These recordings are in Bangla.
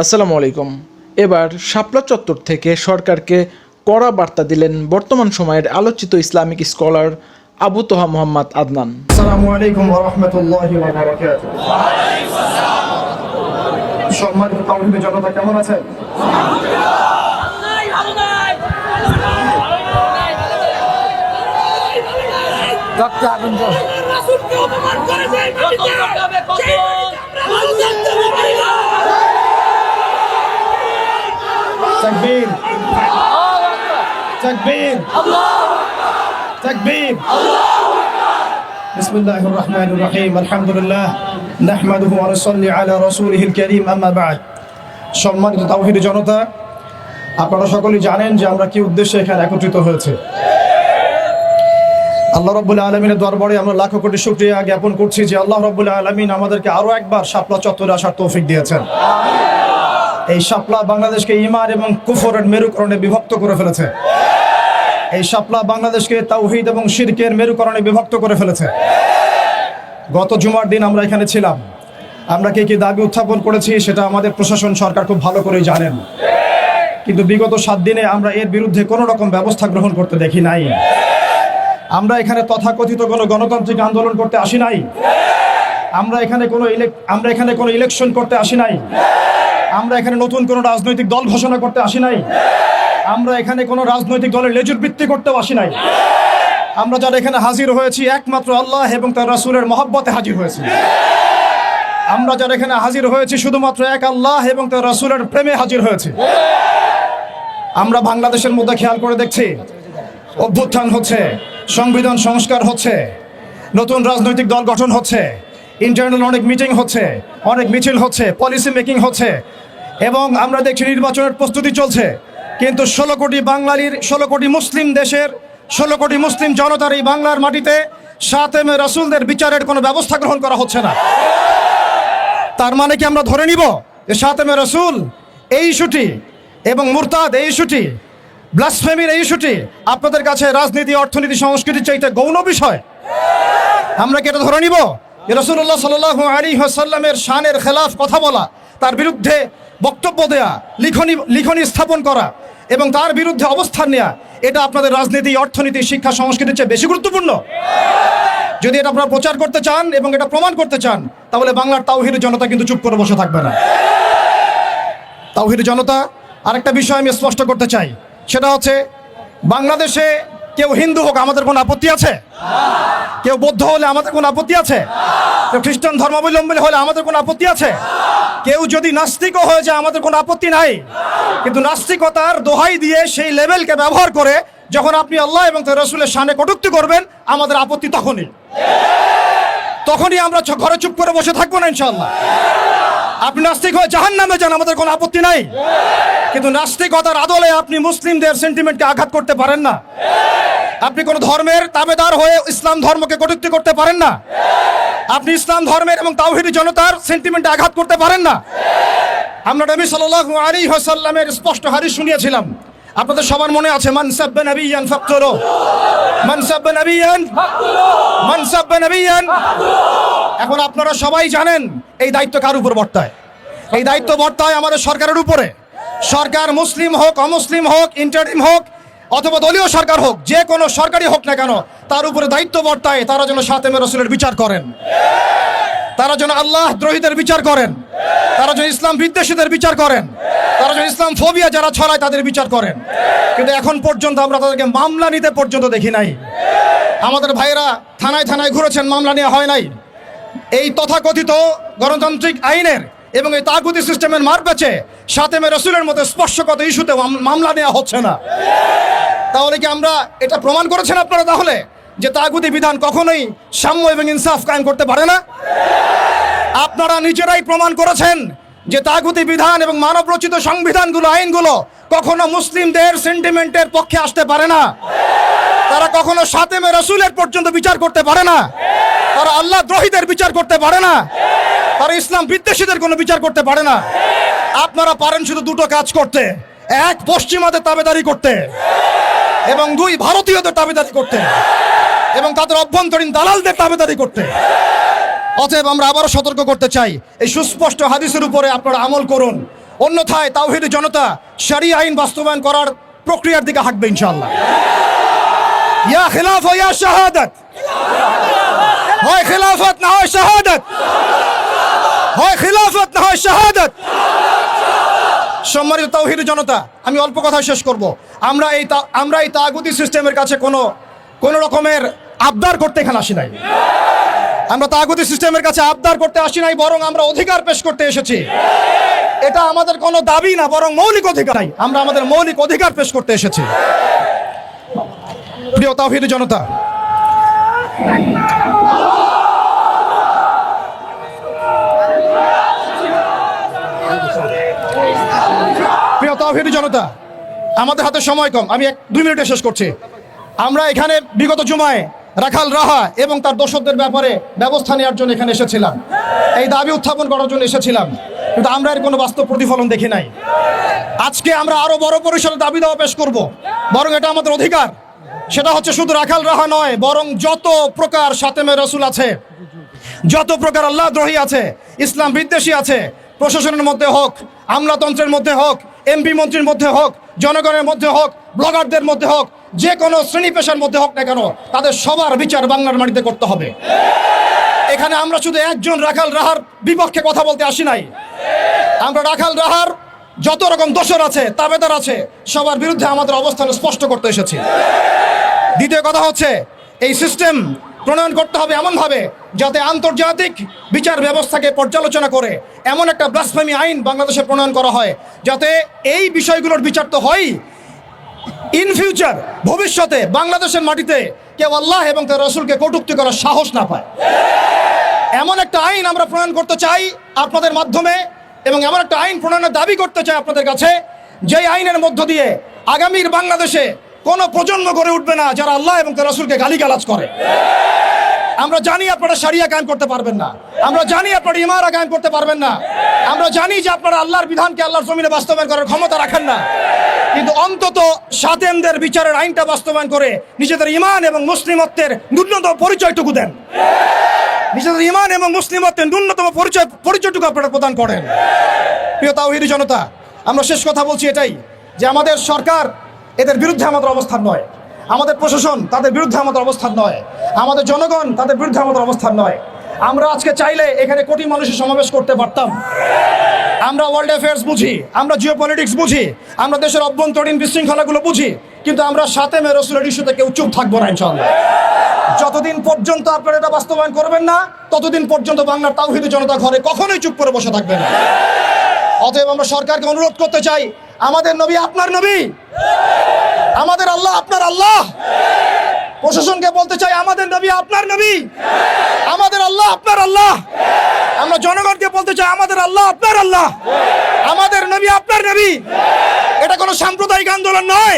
আসসালামু আলাইকুম। এবার শাপলা চত্বর থেকে সরকারকে কড়া বার্তা দিলেন বর্তমান সময়ের আলোচিত ইসলামিক স্কলার আবু তোহা মোহাম্মদ আদনান। আসসালামু আলাইকুম ওয়া রাহমাতুল্লাহি ওয়া বারাকাতুহু। সম্মানিত তাওহীদের জনতা, কেমন আছেন? তাকবীর, তাকবীর, তাকবীর। বিসমিল্লাহির রহমানির রহিম। আলহামদুলিল্লাহ নাহমাদুহু ওয়া নুসাল্লি আলা রাসূলিহিল কারীম, আম্মা বা'দ। সম্মানিত তাওহীদের জনতা, আপনারা সকলেই জানেন যে আমরা কি উদ্দেশ্যে এখানে একত্রিত হয়েছে। আল্লাহ রাব্বুল আলামিনের দরবারে আমরা লাখো কোটি শুকরিয়া জ্ঞাপন করছি যে আল্লাহ রাব্বুল আলামিন আমাদেরকে আরো একবার শাপলা চত্বরে আসার তৌফিক দিয়েছেন। এই শাপলা বাংলাদেশকে ঈমান এবং কুফরের মেরুকরণে বিভক্ত করে ফেলেছে। এই শাপলা বাংলাদেশকে তাওহীদ এবং শিরকের মেরুকরণে বিভক্ত করে ফেলেছে। গত জুমার দিন আমরা এখানে ছিলাম। আমরা কি দাবি উত্থাপন করেছি সেটা আমাদের প্রশাসন সরকার খুব ভালো করেই জানেন, কিন্তু বিগত 7 দিনে আমরা এর বিরুদ্ধে কোনো রকম ব্যবস্থা গ্রহণ করতে দেখি নাই। আমরা এখানে তথাকথিত কোনো গণতান্ত্রিক আন্দোলন করতে আসি নাই। আমরা এখানে কোনো ইলেকশন করতে আসি নাই। আমরা এখানে নতুন কোনো রাজনৈতিক দল ঘোষণা করতে আসি নাই। আমরা এখানে কোনো রাজনৈতিক দলের লেজুর বৃত্তি করতেও আসি নাই। আমরা যারা এখানে হাজির হয়েছি একমাত্র আল্লাহ এবং তার রাসূলের মহব্বতে হাজির হয়েছি। আমরা যারা এখানে হাজির হয়েছি শুধুমাত্র এক আল্লাহ এবং তার রাসূলের প্রেমে হাজির হয়েছি। আমরা বাংলাদেশের মধ্যে খেয়াল করে দেখছি অভ্যুত্থান হচ্ছে, সংবিধান সংস্কার হচ্ছে, নতুন রাজনৈতিক দল গঠন হচ্ছে, ইন্টারনাল অনেক মিটিং হচ্ছে, অনেক মিছিল হচ্ছে, পলিসি মেকিং হচ্ছে, এবং আমরা দেখছি নির্বাচনের প্রস্তুতি চলছে। কিন্তু 16 কোটি মুসলিম দেশের 16 কোটি মুসলিম জনতার এই বাংলার মাটিতে সাতেমে রাসূলদের বিচারের কোনো ব্যবস্থা গ্রহণ করা হচ্ছে না। তার মানে কি আমরা ধরে নিব যে সাতেমে রাসূল এই ইস্যুটি এবং মুরতাদ এই ইস্যুটি, ব্লাসফেমির এই ইস্যুটি আপনাদের কাছে রাজনীতি, অর্থনীতি, সংস্কৃতির চাইতে গৌণ বিষয়? আমরা কি এটা ধরে নিব? রাসূলুল্লাহ সাল্লাল্লাহু আলাইহি ওয়াসাল্লামের শানের খেলাফ কথা বলা, তার বিরুদ্ধে বক্তব্য দেয়া, লিখনি স্থাপন করা এবং তার বিরুদ্ধে অবস্থান নেওয়া, এটা আপনাদের রাজনীতি, অর্থনীতি, শিক্ষা, সংস্কৃতির চেয়ে বেশি গুরুত্বপূর্ণ? যদি এটা আপনারা প্রচার করতে চান এবং এটা প্রমাণ করতে চান, তাহলে বাংলার তাওহীদের জনতা কিন্তু চুপ করে বসে থাকবে না। তাওহীদের জনতা, আরেকটা বিষয় আমি স্পষ্ট করতে চাই, সেটা হচ্ছে বাংলাদেশে কেউ হিন্দু হোক আমাদের কোনো আপত্তি আছে? কেউ বৌদ্ধ হলে আমাদের কোনো আপত্তি আছে? কেউ খ্রিস্টান ধর্মাবলম্বী হলে আমাদের কোনো আপত্তি আছে? কেউ যদি নাস্তিকও হয়ে যায় আমাদের কোনো আপত্তি নাই। কিন্তু নাস্তিকতার দোহাই দিয়ে সেই লেভেলকে ব্যবহার করে যখন আপনি আল্লাহ এবং তার রাসূলের শানে কটূক্তি করবেন, আমাদের আপত্তি তখনই আমরা ঘরে চুপ করে বসে থাকবো না ইনশাআল্লাহ। আপনি নাস্তিক হয়ে জাহান্নামে যান, আমাদের কোনো আপত্তি নাই। কিন্তু নাস্তিকতার আদলে আপনি মুসলিমদের সেন্টিমেন্টকে আঘাত করতে পারেন না। আপনি কোন ধর্মের তাবেদার হয়ে ইসলাম ধর্মকে কটূক্তি করতে পারেন না। আপনি ইসলাম ধর্মের এবং তাওহীদি জনতার সেন্টিমেন্টে আঘাত করতে পারেন না। আমরা নবী সাল্লাল্লাহু আলাইহি ওয়াসাল্লামের স্পষ্ট হাদিস শুনিয়েছিলাম, আপনাদের সবার মনে আছে, মান সাব্বা নাবিয়ান ফাকতুলু, মান সাব্বা নাবিয়ান ফাকতুলু, মান সাব্বা নাবিয়ান। এখন আপনারা সবাই জানেন এই দায়িত্ব কার উপর বর্তায়? এই দায়িত্ব বর্তায় আমাদের সরকারের উপরে। সরকার মুসলিম হোক, অমুসলিম হোক, ইন্টারিম হোক অথবা দলীয় সরকার হোক, যে কোনো সরকারি হোক না কেন, তার উপরে দায়িত্ব বর্তায় তারা যেন সাতেমে রাসূলের বিচার করেন, তারা যেন আল্লাহ দ্রোহীদের বিচার করেন, তারা যেন ইসলাম বিদ্বেষীদের বিচার করেন, তারা যেন ইসলাম ফোবিয়া যারা ছড়ায় তাদের বিচার করেন। কিন্তু এখন পর্যন্ত আমরা তাদেরকে মামলা নিতে পর্যন্ত দেখি নাই। আমাদের ভাইয়েরা থানায় থানায় ঘুরেছেন, মামলা নেওয়া হয় নাই। এই তথাকথিত গণতান্ত্রিক আইনের এবং এই তাগুতি সিস্টেমের মার পেছে সাতেমে রাসূলের মতো স্পর্শকাতর ইস্যুতে মামলা নেওয়া হচ্ছে না। তাহলে কি আমরা এটা প্রমাণ করেছেন আপনারা তাহলে যে তাগুতি বিধান কখনোই সাম্য এবং ইনসাফ কায়েম করতে পারে না? আপনারা নিজেরাই প্রমাণ করেছেন যে তাগুতি বিধান এবং মানবরচিত সংবিধানগুলো, আইনগুলো কখনো মুসলিমদের সেন্টিমেন্টের পক্ষে আসতে পারে না। তারা কখনো সাতেমে রাসূলের পর্যন্ত বিচার করতে পারে না। তারা আল্লাহ দ্রোহীদের বিচার করতে পারে না। তারা ইসলাম বিদ্বেষীদের কোনো বিচার করতে পারে না। আপনারা পারেন শুধু দুটো কাজ করতে, এক পশ্চিমাদের তাবেদারি করতে এবং দুই ভারতীয়দের তাবেদারি করতে এবং তাদের অভ্যন্তরীণ দালালদের তাবেদারি করতে। অতএব আমরা আবারও সতর্ক করতে চাই, এই সুস্পষ্ট হাদিসের উপরে আপনারা আমল করুন। অন্যথায় তাওহীদি জনতা শরিয়া আইন বাস্তবায়ন করার প্রক্রিয়ার দিকে হাঁটবে ইনশাআল্লাহ। ইয়া খিলাফা ইয়া শাহাদাত, হয় খিলাফত না হয় শাহাদাত, হয় খিলাফত না হয় শাহাদাত। সম্মানিত তাওহীদি জনতা, আমি অল্প কথা শেষ করব। আমরা এই তাগুতি সিস্টেমের কাছে কোনো রকমের আবদার করতে এখানে আসি নাই। আমরা তাগুতি সিস্টেমের কাছে আবদার করতে আসি নাই, বরং আমরা অধিকার পেশ করতে এসেছি। এটা আমাদের কোনো দাবি না, বরং মৌলিক অধিকার। আমরা আমাদের মৌলিক অধিকার পেশ করতে এসেছি। প্রিয় তাওহীদি জনতা, প্রিয় তাওহীদি জনতা, আমাদের হাতে সময় কম, আমি 2 মিনিটে শেষ করছি। আমরা এখানে বিগত জুমায় রাখাল রাহা এবং তার দোষকদের ব্যাপারে ব্যবস্থা নেওয়ার জন্য এখানে এসেছিলাম, এই দাবি উত্থাপন করার জন্য এসেছিলাম, কিন্তু আমরা এর কোনো বাস্তব প্রতিফলন দেখি নাই। আজকে আমরা আরো বড় পরিসরে দাবি দেওয়া পেশ করব, বরং এটা আমাদের অধিকার। সেটা হচ্ছে শুধু রাখাল রাহা নয়, বরং যত প্রকার শাতেমে রসুল আছে, যত প্রকার আল্লাহ দ্রোহী আছে, ইসলাম বিদ্বেষী আছে, প্রশাসনের মধ্যে হোক, আমলাতন্ত্রের মধ্যে হোক, এমপি মন্ত্রীর মধ্যে হোক, জনগণের মধ্যে হোক, ব্লগারদের মধ্যে হোক, যে কোনো শ্রেণী পেশার মধ্যে হোক না কেন, তাদের সবার বিচার বাংলার মাটিতে করতে হবে। এখানে আমরা শুধু একজন রাখাল রাহার বিপক্ষে কথা বলতে আসি নাই। আমরা রাখাল রাহার যত রকম দোষর আছে, তাবেদার আছে, সবার বিরুদ্ধে আমাদের অবস্থান স্পষ্ট করতে এসেছি। দ্বিতীয় কথা হচ্ছে, এই সিস্টেম প্রণয়ন করতে হবে এমনভাবে যাতে আন্তর্জাতিক বিচার ব্যবস্থাকে পর্যালোচনা করে এমন একটা ব্লাসফেমি আইন বাংলাদেশে প্রণয়ন করা হয়, যাতে এই বিষয়গুলোর বিচার তো হয়, ইন ফিউচার ভবিষ্যতে বাংলাদেশের মাটিতে কেউ আল্লাহ এবং তার রাসূলকে কটূক্তি করার সাহস না পায়। এমন একটা আইন আমরা প্রণয়ন করতে চাই আপনাদের মাধ্যমে, এবং এমন একটা আইন প্রণয়নের দাবি করতে চাই আপনাদের কাছে, যেই আইনের মধ্য দিয়ে আগামীর বাংলাদেশে কোনো প্রজন্ম গড়ে উঠবে না যারা আল্লাহ এবং তার রাসূলকে গালিগালাজ করে। আমরা জানি আপনারা শরিয়া কায়েম করতে পারবেন না, আমরা জানি আপনারা ইমারা কায়েম করতে পারবেন না, আমরা জানি যে আপনারা আল্লাহর বিধানকে আল্লাহর জমিনে বাস্তবায়ন করার ক্ষমতা রাখেন না, কিন্তু অন্তত শাতেমদের বিচারের আইনটা বাস্তবায়ন করে নিজেদের ঈমান এবং মুসলিমত্বের ন্যূনতম পরিচয়টুকু দেন। নিজেদের ঈমান এবং মুসলিমত্বের ন্যূনতম পরিচয়টুকু আপনারা প্রদান করেন। প্রিয় তাওহীদি জনতা, আমরা শেষ কথা বলছি এটাই, যে আমাদের সরকার এদের বিরুদ্ধে আমাদের অবস্থান নয়, আমাদের প্রশাসন তাদের বিরুদ্ধে আমাদের অবস্থান নয়, আমাদের জনগণ তাদের বিরুদ্ধে আমাদের অবস্থান নয়। আমরা আজকে চাইলে এখানে কোটি মানুষের সমাবেশ করতে পারতাম। আমরা ওয়ার্ল্ড অ্যাফেয়ার্স বুঝি, আমরা জিও পলিটিক্স বুঝি, আমরা দেশের অভ্যন্তরীণ বিশৃঙ্খলাগুলো বুঝি, কিন্তু আমরা শাতেমে রসুলের ইস্যুতে কেউ চুপ থাকবো না ইনশাআল্লাহ। যতদিন পর্যন্ত আপনারা এটা বাস্তবায়ন করবেন না, ততদিন পর্যন্ত বাংলার তাওহীদি জনতা ঘরে কখনোই চুপ করে বসে থাকবে না। অতএব আমরা সরকারকে অনুরোধ করতে চাই, আমাদের নবী আপনার নবী, আমাদের আল্লাহ আপনার আল্লাহ। প্রশাসনকে বলতে চাই, আমাদের নবী আপনার নবী, আমাদের আল্লাহ আপনার আল্লাহ। আমরা জনগণকে বলতে চাই, আমাদের আল্লাহ আপনার আল্লাহ, আমাদের নবী আপনার নবী। এটা কোনো সাম্প্রদায়িক আন্দোলন নয়,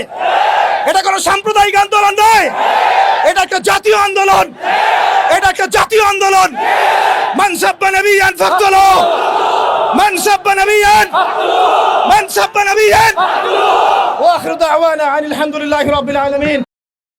এটা কোনো সাম্প্রদায়িক আন্দোলন নয়, এটা একটা জাতীয় আন্দোলন, এটা একটা জাতীয় আন্দোলন। মান সাব্বা নবিয়ান ফাকতুলু, মান সাব্বা নবিয়ান, মান সাব্বা নবিয়ান। ওয়া আখিরু দাওয়ানা আনিল হামদুলিল্লাহি রাব্বিল আলামিন।